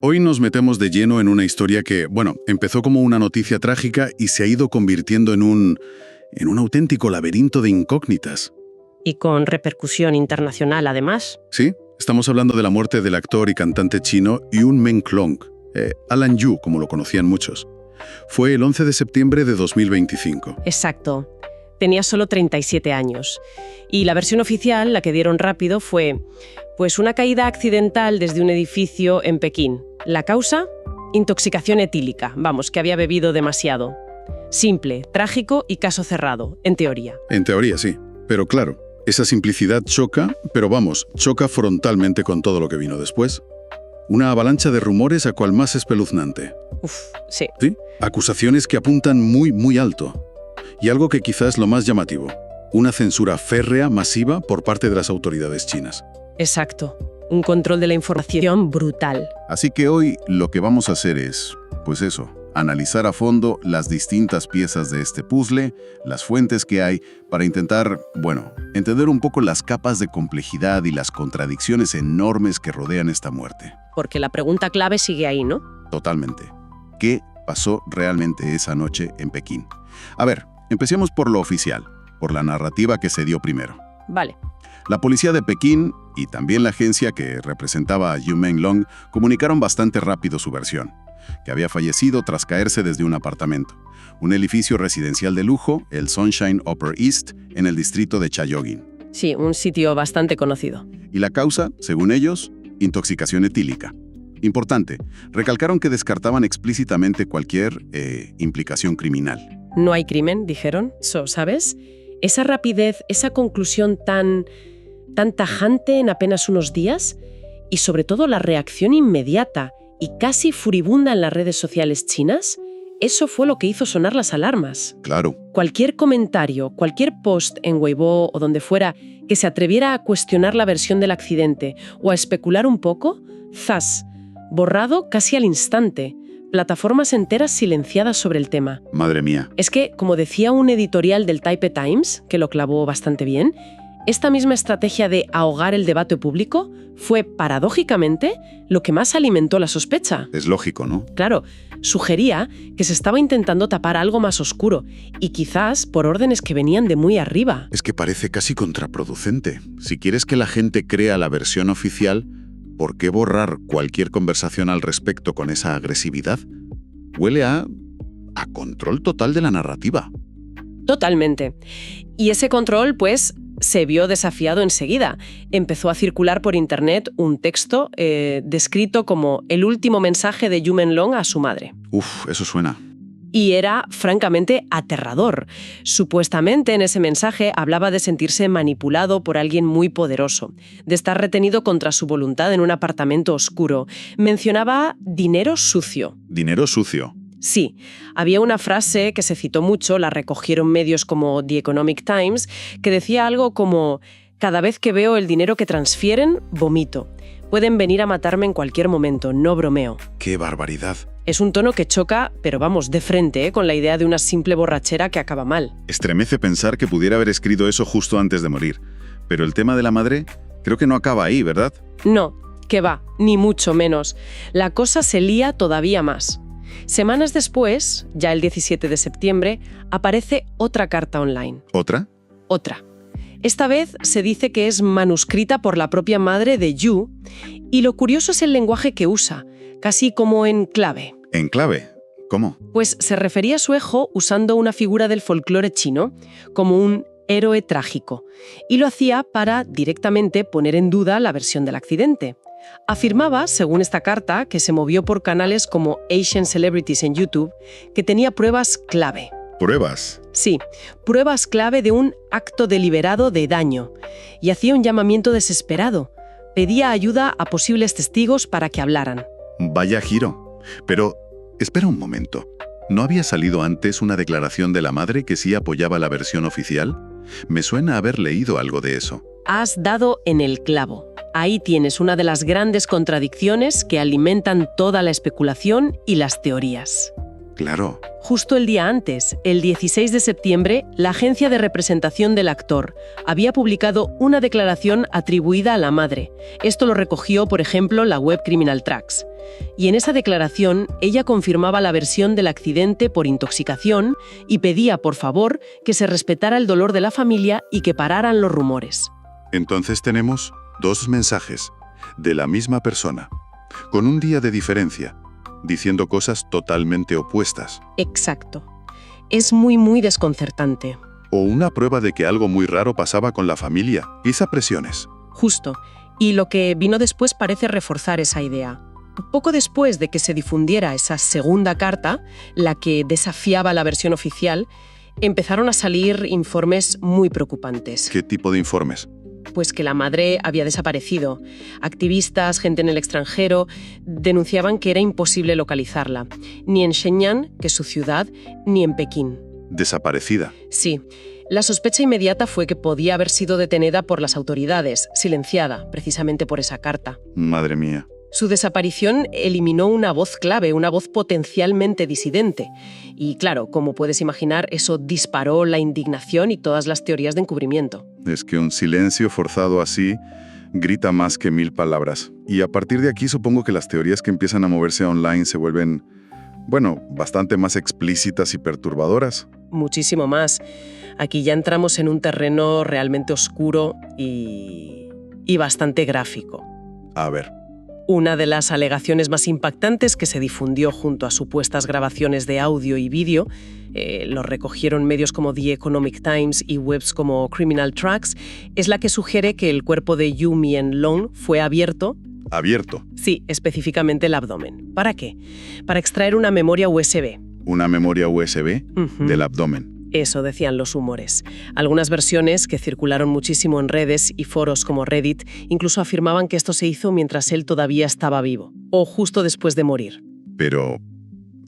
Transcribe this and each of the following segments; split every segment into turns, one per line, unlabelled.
Hoy nos metemos de lleno en una historia que, bueno, empezó como una noticia trágica y se ha ido convirtiendo en un auténtico laberinto de incógnitas.
Y con repercusión internacional, además.
Sí, estamos hablando de la muerte del actor y cantante chino Yun Menglong, Alan Yu, como lo conocían muchos. Fue el 11 de septiembre de 2025.
Exacto. Tenía solo 37 años. Y la versión oficial, la que dieron rápido, fue pues una caída accidental desde un edificio en Pekín. La causa, intoxicación etílica. Vamos, que había bebido demasiado. Simple, trágico y caso cerrado, en teoría.
En teoría, sí. Pero claro, esa simplicidad choca, pero vamos, choca frontalmente con todo lo que vino después. Una avalancha de rumores a cual más espeluznante.
Sí.
¿Sí? Acusaciones que apuntan muy, muy alto. Y algo que quizás es lo más llamativo, una censura férrea, masiva, por parte de las autoridades chinas.
Exacto. Un control de la información brutal.
Así que hoy lo que vamos a hacer es, pues eso, analizar a fondo las distintas piezas de este puzzle, las fuentes que hay, para intentar, entender un poco las capas de complejidad y las contradicciones enormes que rodean esta muerte.
Porque la pregunta clave sigue ahí, ¿no?
Totalmente. ¿Qué pasó realmente esa noche en Pekín? A ver, empecemos por lo oficial, por la narrativa que se dio primero.
Vale.
La policía de Pekín y también la agencia que representaba a Yun Menglong comunicaron bastante rápido su versión, que había fallecido tras caerse desde un apartamento, un edificio residencial de lujo, el Sunshine Upper East, en el distrito de Chaeyogeum.
Sí, un sitio bastante conocido.
Y la causa, según ellos, intoxicación etílica. Importante, recalcaron que descartaban explícitamente cualquier implicación criminal.
No hay crimen, dijeron. ¿Sabes? Esa rapidez, esa conclusión tan tajante en apenas unos días y sobre todo la reacción inmediata y casi furibunda en las redes sociales chinas, eso fue lo que hizo sonar las alarmas.
Claro.
Cualquier comentario, cualquier post en Weibo o donde fuera que se atreviera a cuestionar la versión del accidente o a especular un poco, ¡zas!, borrado casi al instante. Plataformas enteras silenciadas sobre el tema.
Madre mía.
Es que, como decía un editorial del Taipei Times, que lo clavó bastante bien, esta misma estrategia de ahogar el debate público fue, paradójicamente, lo que más alimentó la sospecha.
Es lógico, ¿no?
Claro, sugería que se estaba intentando tapar algo más oscuro, y quizás por órdenes que venían de muy arriba.
Es que parece casi contraproducente. Si quieres que la gente crea la versión oficial, ¿por qué borrar cualquier conversación al respecto con esa agresividad? Huele a control total de la narrativa.
Totalmente. Y ese control, pues, se vio desafiado enseguida. Empezó a circular por internet un texto descrito como el último mensaje de Yun Menglong a su madre.
Eso suena.
Y era francamente aterrador. Supuestamente en ese mensaje hablaba de sentirse manipulado por alguien muy poderoso, de estar retenido contra su voluntad en un apartamento oscuro. Mencionaba dinero sucio.
¿Dinero sucio?
Sí, había una frase que se citó mucho, la recogieron medios como The Economic Times, que decía algo como: cada vez que veo el dinero que transfieren, vomito. Pueden venir a matarme en cualquier momento, no bromeo.
¡Qué barbaridad!
Es un tono que choca, pero vamos, de frente, con la idea de una simple borrachera que acaba mal.
Estremece pensar que pudiera haber escrito eso justo antes de morir. Pero el tema de la madre creo que no acaba ahí, ¿verdad?
No, que va, ni mucho menos. La cosa se lía todavía más. Semanas después, ya el 17 de septiembre, aparece otra carta online.
¿Otra?
Otra. Esta vez se dice que es manuscrita por la propia madre de Yu, y lo curioso es el lenguaje que usa, casi como en clave.
¿En clave? ¿Cómo?
Pues se refería a su hijo usando una figura del folclore chino, como un héroe trágico, y lo hacía para directamente poner en duda la versión del accidente. Afirmaba, según esta carta, que se movió por canales como Asian Celebrities en YouTube, que tenía pruebas clave.
¿Pruebas?
Sí, pruebas clave de un acto deliberado de daño, y hacía un llamamiento desesperado. Pedía ayuda a posibles testigos para que hablaran.
Vaya giro. Pero, espera un momento. ¿No había salido antes una declaración de la madre que sí apoyaba la versión oficial? Me suena haber leído algo de eso.
Has dado en el clavo. Ahí tienes una de las grandes contradicciones que alimentan toda la especulación y las teorías.
Claro.
Justo el día antes, el 16 de septiembre, la agencia de representación del actor había publicado una declaración atribuida a la madre. Esto lo recogió, por ejemplo, la web Criminal Tracks. Y en esa declaración, ella confirmaba la versión del accidente por intoxicación y pedía, por favor, que se respetara el dolor de la familia y que pararan los rumores.
Entonces tenemos 2 mensajes de la misma persona, con un día de diferencia, diciendo cosas totalmente opuestas.
Exacto. Es muy desconcertante.
O una prueba de que algo muy raro pasaba con la familia. Quizá presiones.
Justo. Y lo que vino después parece reforzar esa idea. Poco después de que se difundiera esa segunda carta, la que desafiaba la versión oficial, empezaron a salir informes muy preocupantes.
¿Qué tipo de informes?
Pues que la madre había desaparecido. Activistas, gente en el extranjero, denunciaban que era imposible localizarla. Ni en Shenyang, que es su ciudad, ni en Pekín.
Desaparecida.
Sí. La sospecha inmediata fue que podía haber sido detenida por las autoridades, silenciada, precisamente por esa carta.
Madre mía.
Su desaparición eliminó una voz clave, una voz potencialmente disidente. Y claro, como puedes imaginar, eso disparó la indignación y todas las teorías de encubrimiento.
Es que un silencio forzado así grita más que 1000 palabras. Y a partir de aquí supongo que las teorías que empiezan a moverse online se vuelven, bastante más explícitas y perturbadoras.
Muchísimo más. Aquí ya entramos en un terreno realmente oscuro y bastante gráfico.
A ver.
Una de las alegaciones más impactantes que se difundió junto a supuestas grabaciones de audio y vídeo, lo recogieron medios como The Economic Times y webs como Criminal Tracks, es la que sugiere que el cuerpo de Yu Mien-long fue abierto.
¿Abierto?
Sí, específicamente el abdomen. ¿Para qué? Para extraer una memoria USB.
¿Una memoria USB del abdomen?
Eso decían los rumores. Algunas versiones que circularon muchísimo en redes y foros como Reddit incluso afirmaban que esto se hizo mientras él todavía estaba vivo, o justo después de morir.
Pero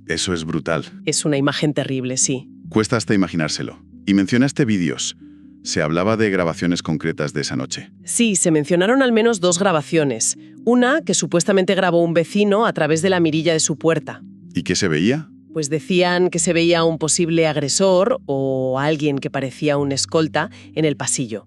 eso es brutal.
Es una imagen terrible, sí.
Cuesta hasta imaginárselo. Y mencionaste vídeos. ¿Se hablaba de grabaciones concretas de esa noche?
Sí, se mencionaron al menos 2 grabaciones. Una que supuestamente grabó un vecino a través de la mirilla de su puerta.
¿Y qué se veía?
Pues decían que se veía a un posible agresor o a alguien que parecía un escolta en el pasillo.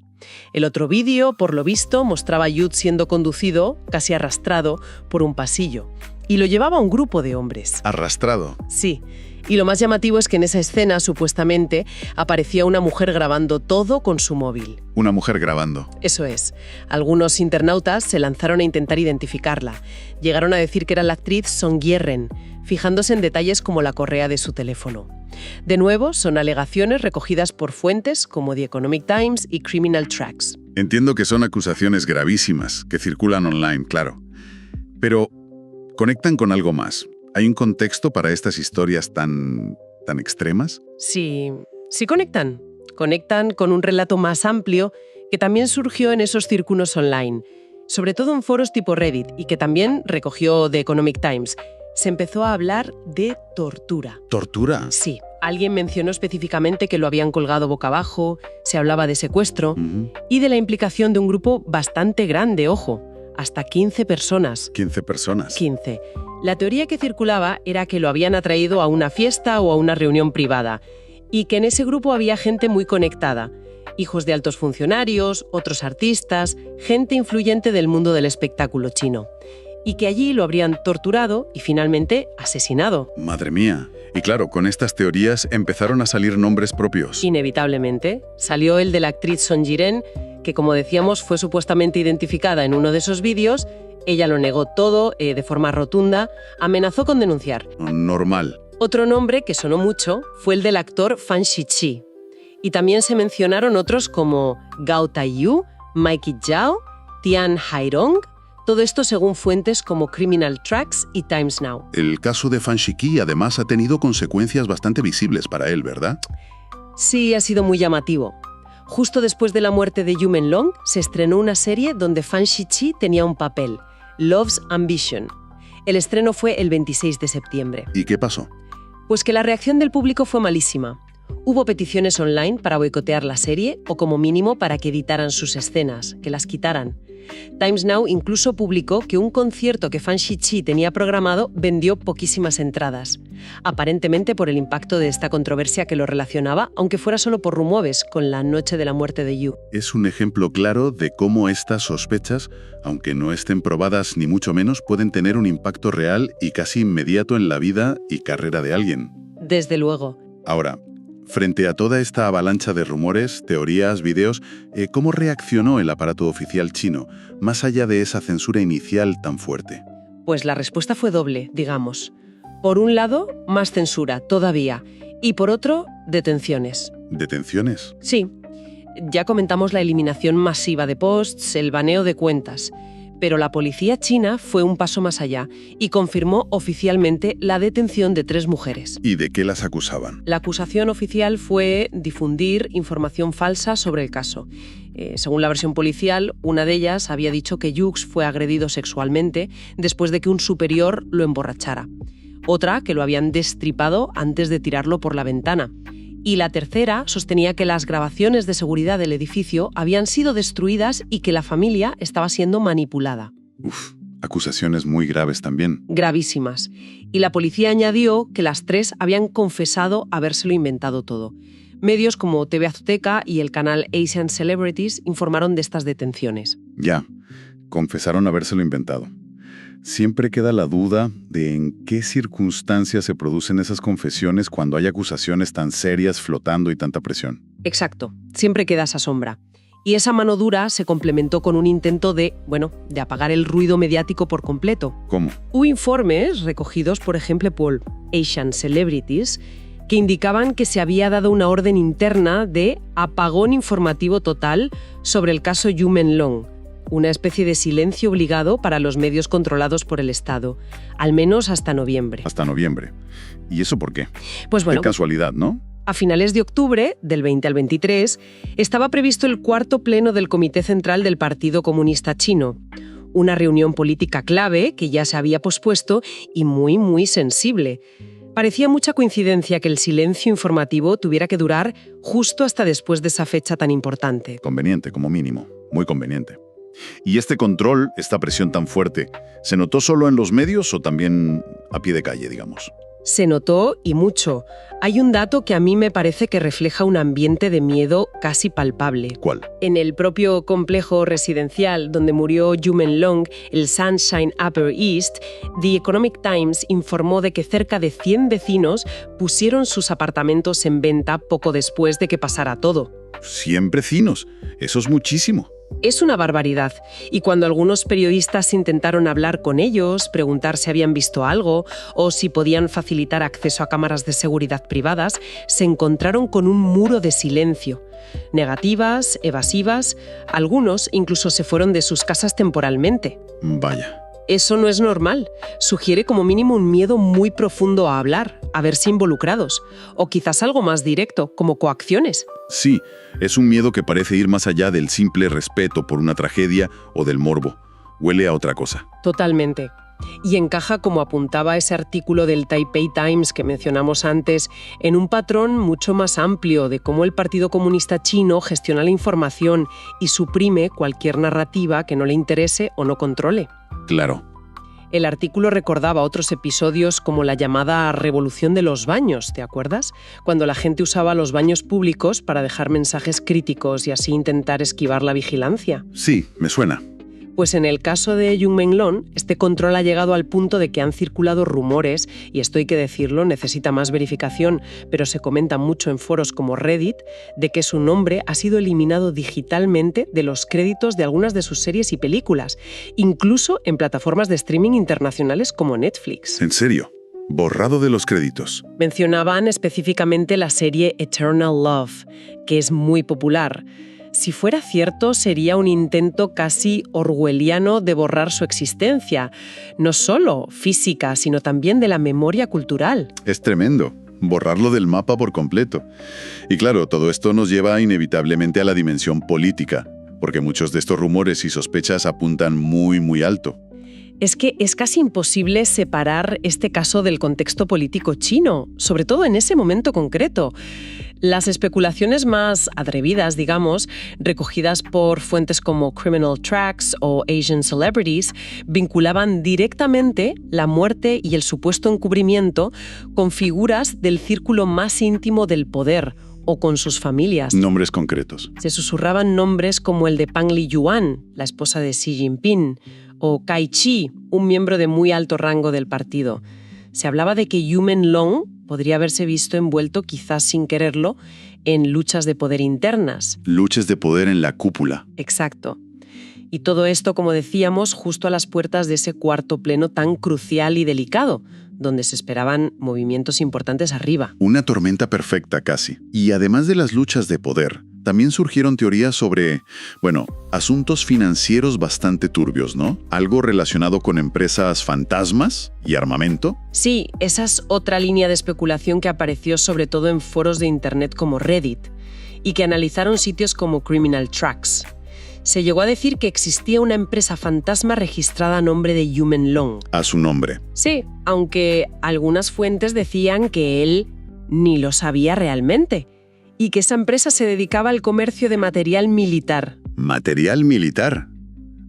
El otro vídeo, por lo visto, mostraba a Yud siendo conducido, casi arrastrado, por un pasillo. Y lo llevaba un grupo de hombres.
¿Arrastrado?
Sí. Y lo más llamativo es que en esa escena, supuestamente, aparecía una mujer grabando todo con su móvil.
Una mujer grabando.
Eso es. Algunos internautas se lanzaron a intentar identificarla. Llegaron a decir que era la actriz Song Ye-ren, fijándose en detalles como la correa de su teléfono. De nuevo, son alegaciones recogidas por fuentes como The Economic Times y Criminal Tracks.
Entiendo que son acusaciones gravísimas que circulan online, claro. Pero conectan con algo más. ¿Hay un contexto para estas historias tan extremas?
Sí conectan. Conectan con un relato más amplio que también surgió en esos círculos online, sobre todo en foros tipo Reddit y que también recogió The Economic Times. Se empezó a hablar de tortura.
¿Tortura?
Sí. Alguien mencionó específicamente que lo habían colgado boca abajo, se hablaba de secuestro y de la implicación de un grupo bastante grande, ojo, hasta 15 personas.
15 personas.
15. La teoría que circulaba era que lo habían atraído a una fiesta o a una reunión privada y que en ese grupo había gente muy conectada, hijos de altos funcionarios, otros artistas, gente influyente del mundo del espectáculo chino, y que allí lo habrían torturado y finalmente asesinado.
Madre mía. Y claro, con estas teorías empezaron a salir nombres propios.
Inevitablemente. Salió el de la actriz Song Ye-ren, que como decíamos fue supuestamente identificada en uno de esos vídeos. Ella lo negó todo de forma rotunda, amenazó con denunciar.
Normal.
Otro nombre que sonó mucho fue el del actor Fan Shiqi. Y también se mencionaron otros como Gao Taiyu, Mikey Zhao, Tian Hairong. Todo esto según fuentes como Criminal Tracks y Times Now.
El caso de Fan Shiqi además ha tenido consecuencias bastante visibles para él, ¿verdad?
Sí, ha sido muy llamativo. Justo después de la muerte de Yu Mien-long, se estrenó una serie donde Fan Shiqi tenía un papel, Love's Ambition. El estreno fue el 26 de septiembre.
¿Y qué pasó?
Pues que la reacción del público fue malísima. Hubo peticiones online para boicotear la serie o como mínimo para que editaran sus escenas, que las quitaran. Times Now incluso publicó que un concierto que Fan Shichi tenía programado vendió poquísimas entradas, aparentemente por el impacto de esta controversia que lo relacionaba, aunque fuera solo por rumores, con la noche de la muerte de Yu.
Es un ejemplo claro de cómo estas sospechas, aunque no estén probadas ni mucho menos, pueden tener un impacto real y casi inmediato en la vida y carrera de alguien.
Desde luego.
Ahora, frente a toda esta avalancha de rumores, teorías, videos, ¿cómo reaccionó el aparato oficial chino, más allá de esa censura inicial tan fuerte?
Pues la respuesta fue doble, digamos. Por un lado, más censura, todavía. Y por otro, detenciones.
¿Detenciones?
Sí. Ya comentamos la eliminación masiva de posts, el baneo de cuentas. Pero la policía china fue un paso más allá y confirmó oficialmente la detención de 3 mujeres.
¿Y de qué las acusaban?
La acusación oficial fue difundir información falsa sobre el caso. Según la versión policial, una de ellas había dicho que Yux fue agredido sexualmente después de que un superior lo emborrachara. Otra, que lo habían destripado antes de tirarlo por la ventana. Y la tercera sostenía que las grabaciones de seguridad del edificio habían sido destruidas y que la familia estaba siendo manipulada.
Acusaciones muy graves también.
Gravísimas. Y la policía añadió que las 3 habían confesado habérselo inventado todo. Medios como TV Azteca y el canal Asian Celebrities informaron de estas detenciones.
Ya, confesaron habérselo inventado. Siempre queda la duda de en qué circunstancias se producen esas confesiones cuando hay acusaciones tan serias flotando y tanta presión.
Exacto, siempre queda esa sombra. Y esa mano dura se complementó con un intento de apagar el ruido mediático por completo.
¿Cómo?
Hubo informes recogidos, por ejemplo, por Asian Celebrities, que indicaban que se había dado una orden interna de apagón informativo total sobre el caso Yu Menlong, una especie de silencio obligado para los medios controlados por el Estado, al menos hasta noviembre.
Hasta noviembre. ¿Y eso por qué?
Pues bueno,
qué casualidad, ¿no?
a finales de octubre, del 20 al 23, estaba previsto el 4º pleno del Comité Central del Partido Comunista Chino, una reunión política clave que ya se había pospuesto y muy, muy sensible. Parecía mucha coincidencia que el silencio informativo tuviera que durar justo hasta después de esa fecha tan importante.
Conveniente, como mínimo. Muy conveniente. ¿Y este control, esta presión tan fuerte, se notó solo en los medios o también a pie de calle, digamos?
Se notó y mucho. Hay un dato que a mí me parece que refleja un ambiente de miedo casi palpable.
¿Cuál?
En el propio complejo residencial donde murió Yu Menlong, el Sunshine Upper East, The Economic Times informó de que cerca de 100 vecinos pusieron sus apartamentos en venta poco después de que pasara todo.
100 vecinos. Eso es muchísimo.
Es una barbaridad, y cuando algunos periodistas intentaron hablar con ellos, preguntar si habían visto algo o si podían facilitar acceso a cámaras de seguridad privadas, se encontraron con un muro de silencio. Negativas, evasivas, algunos incluso se fueron de sus casas temporalmente.
Vaya.
Eso no es normal. Sugiere como mínimo un miedo muy profundo a hablar, a verse involucrados, o quizás algo más directo, como coacciones.
Sí, es un miedo que parece ir más allá del simple respeto por una tragedia o del morbo. Huele a otra cosa.
Totalmente. Y encaja, como apuntaba ese artículo del Taipei Times que mencionamos antes, en un patrón mucho más amplio de cómo el Partido Comunista Chino gestiona la información y suprime cualquier narrativa que no le interese o no controle.
Claro.
El artículo recordaba otros episodios como la llamada revolución de los baños, ¿te acuerdas? Cuando la gente usaba los baños públicos para dejar mensajes críticos y así intentar esquivar la vigilancia.
Sí, me suena.
Pues en el caso de Yu Menlong, este control ha llegado al punto de que han circulado rumores, y esto hay que decirlo, necesita más verificación, pero se comenta mucho en foros como Reddit, de que su nombre ha sido eliminado digitalmente de los créditos de algunas de sus series y películas, incluso en plataformas de streaming internacionales como Netflix.
¿En serio? Borrado de los créditos.
Mencionaban específicamente la serie Eternal Love, que es muy popular. Si fuera cierto, sería un intento casi orwelliano de borrar su existencia, no solo física, sino también de la memoria cultural.
Es tremendo. Borrarlo del mapa por completo. Y claro, todo esto nos lleva inevitablemente a la dimensión política, porque muchos de estos rumores y sospechas apuntan muy, muy alto.
Es que es casi imposible separar este caso del contexto político chino, sobre todo en ese momento concreto. Las especulaciones más atrevidas, digamos, recogidas por fuentes como Criminal Tracks o Asian Celebrities, vinculaban directamente la muerte y el supuesto encubrimiento con figuras del círculo más íntimo del poder o con sus familias.
Nombres concretos.
Se susurraban nombres como el de Pang Liyuan, la esposa de Xi Jinping, o Kai Chi, un miembro de muy alto rango del partido. Se hablaba de que Yu Menlong podría haberse visto envuelto, quizás sin quererlo, en luchas de poder internas.
Luchas de poder en la cúpula.
Exacto. Y todo esto, como decíamos, justo a las puertas de ese cuarto pleno tan crucial y delicado, donde se esperaban movimientos importantes arriba.
Una tormenta perfecta casi. Y además de las luchas de poder, también surgieron teorías sobre, asuntos financieros bastante turbios, ¿no? Algo relacionado con empresas fantasmas y armamento.
Sí, esa es otra línea de especulación que apareció sobre todo en foros de internet como Reddit y que analizaron sitios como Criminal Tracks. Se llegó a decir que existía una empresa fantasma registrada a nombre de Yu Menlong.
A su nombre.
Sí, aunque algunas fuentes decían que él ni lo sabía realmente y que esa empresa se dedicaba al comercio de material militar.
¿Material militar?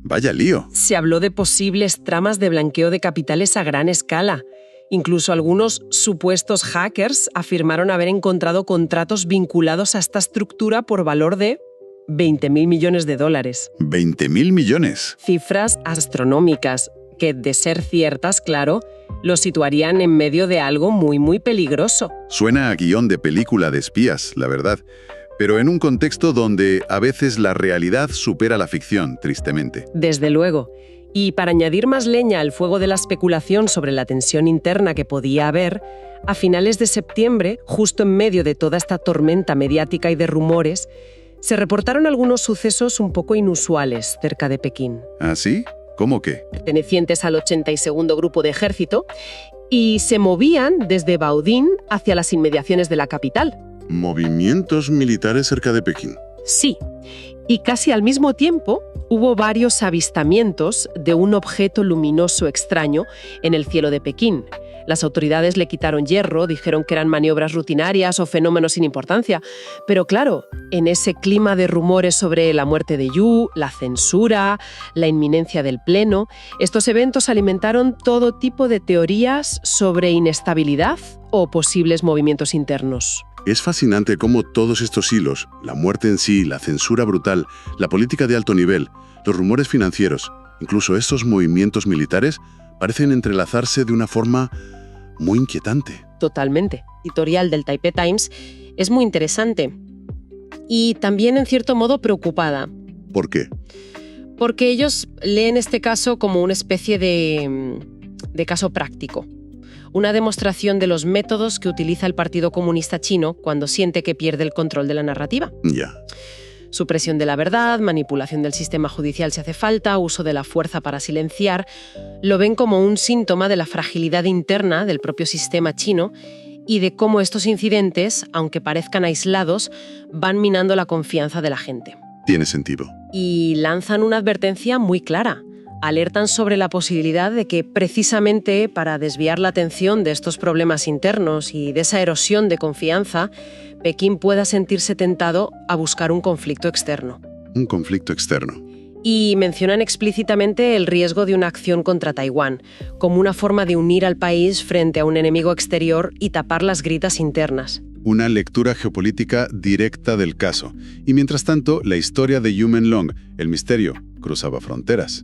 Vaya lío.
Se habló de posibles tramas de blanqueo de capitales a gran escala. Incluso algunos supuestos hackers afirmaron haber encontrado contratos vinculados a esta estructura por valor de $20.000 millones.
¿20.000 millones?
Cifras astronómicas que, de ser ciertas, claro, lo situarían en medio de algo muy, muy peligroso.
Suena a guión de película de espías, la verdad. Pero en un contexto donde a veces la realidad supera la ficción, tristemente.
Desde luego. Y para añadir más leña al fuego de la especulación sobre la tensión interna que podía haber, a finales de septiembre, justo en medio de toda esta tormenta mediática y de rumores, se reportaron algunos sucesos un poco inusuales cerca de Pekín.
¿Ah, sí? ¿Cómo qué?
Pertenecientes al 82º Grupo de Ejército, y se movían desde Baodín hacia las inmediaciones de la capital.
¿Movimientos militares cerca de Pekín?
Sí, y casi al mismo tiempo hubo varios avistamientos de un objeto luminoso extraño en el cielo de Pekín. Las autoridades le quitaron hierro, dijeron que eran maniobras rutinarias o fenómenos sin importancia. Pero claro, en ese clima de rumores sobre la muerte de Yu, la censura, la inminencia del pleno, estos eventos alimentaron todo tipo de teorías sobre inestabilidad o posibles movimientos internos.
Es fascinante cómo todos estos hilos, la muerte en sí, la censura brutal, la política de alto nivel, los rumores financieros, incluso estos movimientos militares, parecen entrelazarse de una forma muy inquietante.
Totalmente. El editorial del Taipei Times es muy interesante y también en cierto modo preocupada.
¿Por qué?
Porque ellos leen este caso como una especie de caso práctico. Una demostración de los métodos que utiliza el Partido Comunista Chino cuando siente que pierde el control de la narrativa.
Ya.
Supresión de la verdad, manipulación del sistema judicial si hace falta, uso de la fuerza para silenciar, lo ven como un síntoma de la fragilidad interna del propio sistema chino y de cómo estos incidentes, aunque parezcan aislados, van minando la confianza de la gente.
Tiene sentido.
Y lanzan una advertencia muy clara. Alertan sobre la posibilidad de que, precisamente para desviar la atención de estos problemas internos y de esa erosión de confianza, Pekín pueda sentirse tentado a buscar un conflicto externo.
Un conflicto externo.
Y mencionan explícitamente el riesgo de una acción contra Taiwán, como una forma de unir al país frente a un enemigo exterior y tapar las grietas internas.
Una lectura geopolítica directa del caso. Y mientras tanto, la historia de Yu Menlong, el misterio, cruzaba fronteras.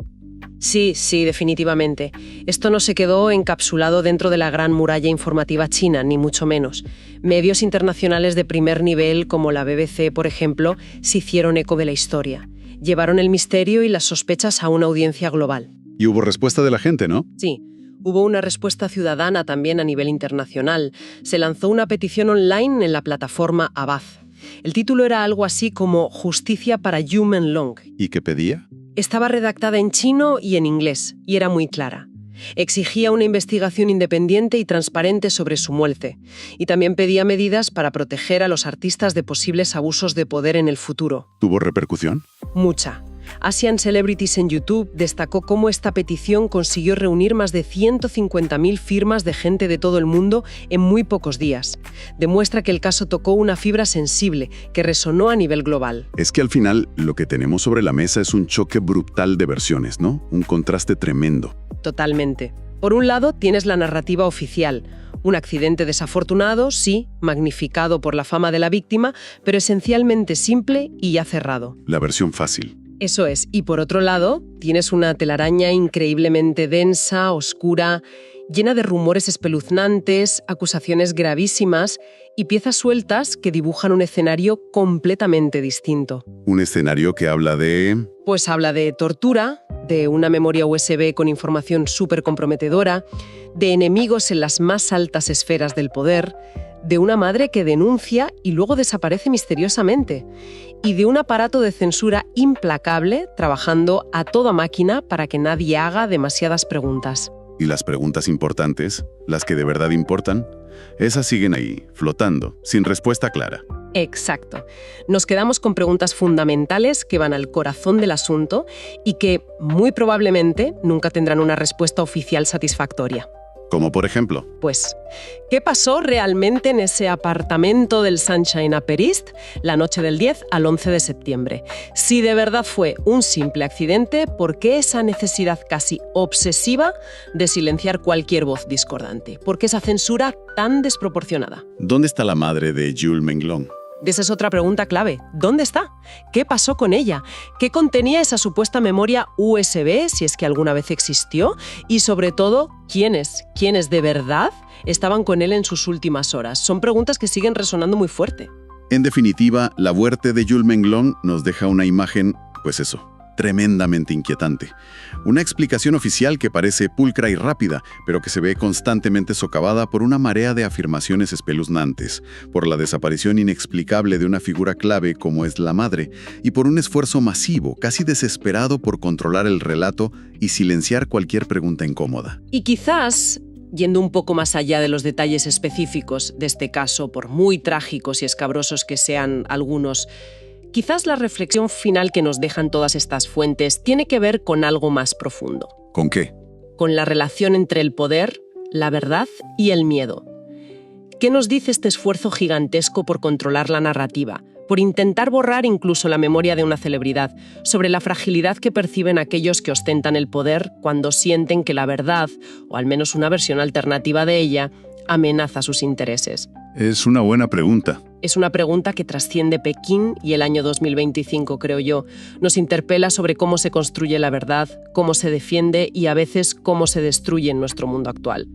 Sí, definitivamente. Esto no se quedó encapsulado dentro de la gran muralla informativa china, ni mucho menos. Medios internacionales de primer nivel, como la BBC, por ejemplo, se hicieron eco de la historia. Llevaron el misterio y las sospechas a una audiencia global.
Y hubo respuesta de la gente, ¿no?
Sí. Hubo una respuesta ciudadana también a nivel internacional. Se lanzó una petición online en la plataforma Abaz. El título era algo así como Justicia para Yu Menlong.
¿Y qué pedía?
Estaba redactada en chino y en inglés, y era muy clara. Exigía una investigación independiente y transparente sobre su muerte, y también pedía medidas para proteger a los artistas de posibles abusos de poder en el futuro.
¿Tuvo repercusión?
Mucha. Asian Celebrities en YouTube destacó cómo esta petición consiguió reunir más de 150.000 firmas de gente de todo el mundo en muy pocos días. Demuestra que el caso tocó una fibra sensible que resonó a nivel global.
Es que al final lo que tenemos sobre la mesa es un choque brutal de versiones, ¿no? Un contraste tremendo.
Totalmente. Por un lado, tienes la narrativa oficial. Un accidente desafortunado, sí, magnificado por la fama de la víctima, pero esencialmente simple y ya cerrado.
La versión fácil.
Eso es. Y por otro lado, tienes una telaraña increíblemente densa, oscura, llena de rumores espeluznantes, acusaciones gravísimas y piezas sueltas que dibujan un escenario completamente distinto.
Un escenario que habla de...
Pues habla de tortura, de una memoria USB con información súper comprometedora, de enemigos en las más altas esferas del poder, de una madre que denuncia y luego desaparece misteriosamente, y de un aparato de censura implacable trabajando a toda máquina para que nadie haga demasiadas preguntas.
Y las preguntas importantes, las que de verdad importan, esas siguen ahí, flotando, sin respuesta clara.
Exacto. Nos quedamos con preguntas fundamentales que van al corazón del asunto y que, muy probablemente, nunca tendrán una respuesta oficial satisfactoria.
Como por ejemplo,
Pues, ¿qué pasó realmente en ese apartamento del Sunshine Upper East la noche del 10 al 11 de septiembre? Si de verdad fue un simple accidente, ¿por qué esa necesidad casi obsesiva de silenciar cualquier voz discordante? ¿Por qué esa censura tan desproporcionada?
¿dónde está la madre de Jules Menglong?
Esa es otra pregunta clave. ¿Dónde está? ¿Qué pasó con ella? ¿Qué contenía esa supuesta memoria USB, si es que alguna vez existió? Y sobre todo, ¿quiénes de verdad estaban con él en sus últimas horas? Son preguntas que siguen resonando muy fuerte.
En definitiva, la muerte de Jules Menglong nos deja una imagen, pues eso, tremendamente inquietante. Una explicación oficial que parece pulcra y rápida, pero que se ve constantemente socavada por una marea de afirmaciones espeluznantes, por la desaparición inexplicable de una figura clave como es la madre, y por un esfuerzo masivo, casi desesperado por controlar el relato y silenciar cualquier pregunta incómoda.
Y quizás, yendo un poco más allá de los detalles específicos de este caso, por muy trágicos y escabrosos que sean algunos, quizás la reflexión final que nos dejan todas estas fuentes tiene que ver con algo más profundo.
¿Con qué?
Con la relación entre el poder, la verdad y el miedo. ¿Qué nos dice este esfuerzo gigantesco por controlar la narrativa, por intentar borrar incluso la memoria de una celebridad, sobre la fragilidad que perciben aquellos que ostentan el poder cuando sienten que la verdad, o al menos una versión alternativa de ella, amenaza sus intereses?
Es una buena pregunta.
Es una pregunta que trasciende Pekín y el año 2025, creo yo. Nos interpela sobre cómo se construye la verdad, cómo se defiende y a veces cómo se destruye en nuestro mundo actual.